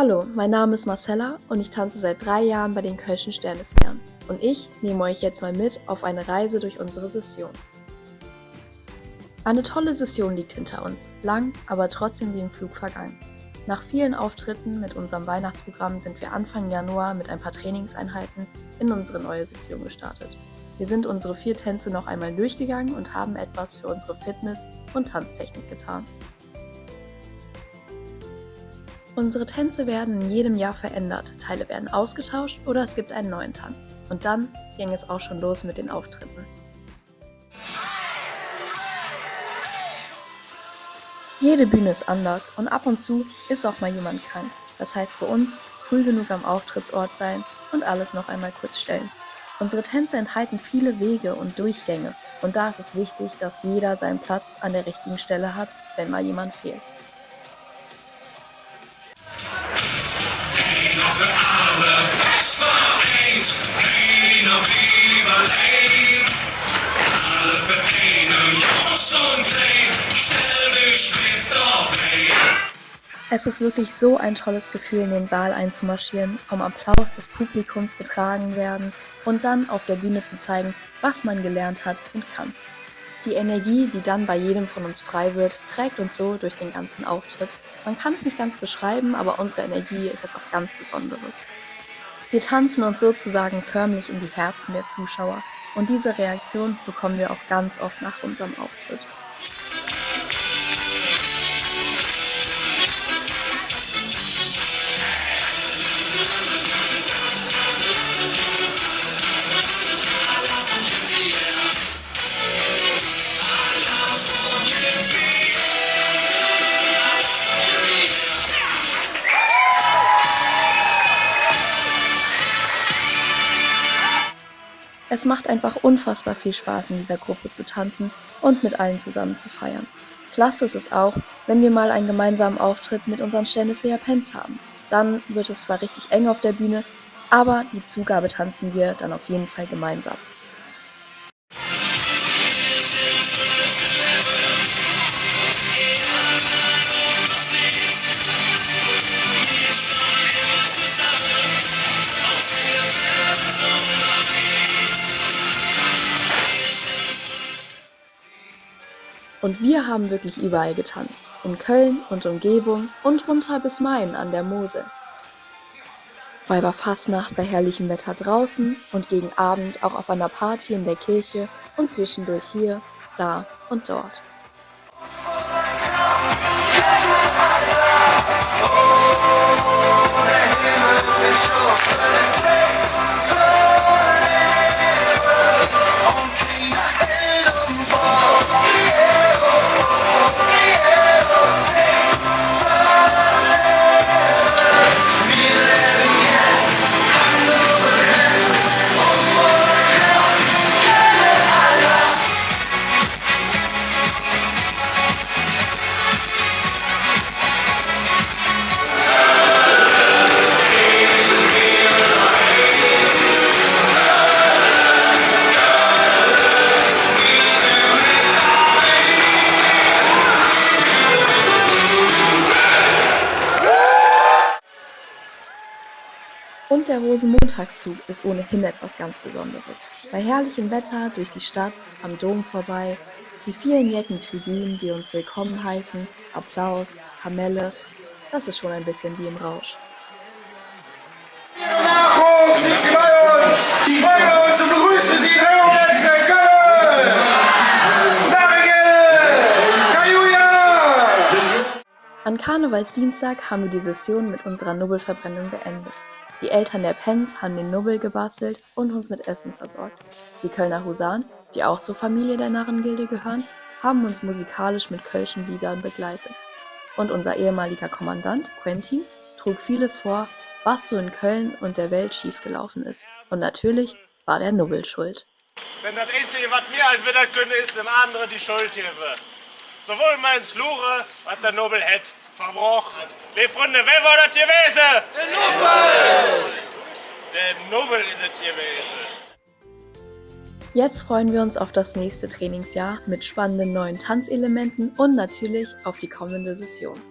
Hallo, mein Name ist Marcella und ich tanze seit 3 Jahren bei den Kölschen Sternefähren. Und ich nehme euch jetzt mal mit auf eine Reise durch unsere Session. Eine tolle Session liegt hinter uns, lang, aber trotzdem wie im Flug vergangen. Nach vielen Auftritten mit unserem Weihnachtsprogramm sind wir Anfang Januar mit ein paar Trainingseinheiten in unsere neue Session gestartet. Wir sind unsere 4 Tänze noch einmal durchgegangen und haben etwas für unsere Fitness- und Tanztechnik getan. Unsere Tänze werden in jedem Jahr verändert, Teile werden ausgetauscht oder es gibt einen neuen Tanz. Und dann ging es auch schon los mit den Auftritten. Jede Bühne ist anders und ab und zu ist auch mal jemand krank. Das heißt für uns, früh genug am Auftrittsort sein und alles noch einmal kurz stellen. Unsere Tänze enthalten viele Wege und Durchgänge und da ist es wichtig, dass jeder seinen Platz an der richtigen Stelle hat, wenn mal jemand fehlt. Für alle fest vereint, keiner blieb allein. Alle vereinen, groß und klein, stell dich mit dabei. Es ist wirklich so ein tolles Gefühl, in den Saal einzumarschieren, vom Applaus des Publikums getragen werden und dann auf der Bühne zu zeigen, was man gelernt hat und kann. Die Energie, die dann bei jedem von uns frei wird, trägt uns so durch den ganzen Auftritt. Man kann es nicht ganz beschreiben, aber unsere Energie ist etwas ganz Besonderes. Wir tanzen uns sozusagen förmlich in die Herzen der Zuschauer und diese Reaktion bekommen wir auch ganz oft nach unserem Auftritt. Es macht einfach unfassbar viel Spaß, in dieser Gruppe zu tanzen und mit allen zusammen zu feiern. Klasse ist es auch, wenn wir mal einen gemeinsamen Auftritt mit unseren Sternefäher Pens haben. Dann wird es zwar richtig eng auf der Bühne, aber die Zugabe tanzen wir dann auf jeden Fall gemeinsam. Und wir haben wirklich überall getanzt. In Köln und Umgebung und runter bis Main an der Mosel. Weiberfastnacht bei herrlichem Wetter draußen und gegen Abend auch auf einer Party in der Kirche und zwischendurch hier, da und dort. Und der Rosenmontagszug ist ohnehin etwas ganz Besonderes. Bei herrlichem Wetter durch die Stadt, am Dom vorbei, die vielen Jeckentribünen, die uns willkommen heißen, Applaus, Kamelle, das ist schon ein bisschen wie im Rausch. Nachwuchs sind Sie bei uns! Die freuen uns und begrüßen Sie in Höhenetze, Köln! Nachigel! Kajuja! An Karnevalsdienstag haben wir die Session mit unserer Nubbelverbrennung beendet. Die Eltern der Pens haben den Nubbel gebastelt und uns mit Essen versorgt. Die Kölner Husaren, die auch zur Familie der Narrengilde gehören, haben uns musikalisch mit kölschen Liedern begleitet. Und unser ehemaliger Kommandant, Quentin, trug vieles vor, was so in Köln und der Welt schiefgelaufen ist. Und natürlich war der Nubbel schuld. Denn das Einzige, was wir als wieder können, ist dem anderen die Schuld geben. Sowohl meins Lure, was der Nubbel hat, verbrochen. Liebe Freunde, wer war das gewesen? Der Nubbel! Der Nubbel ist es gewesen. Jetzt freuen wir uns auf das nächste Trainingsjahr mit spannenden neuen Tanzelementen und natürlich auf die kommende Session.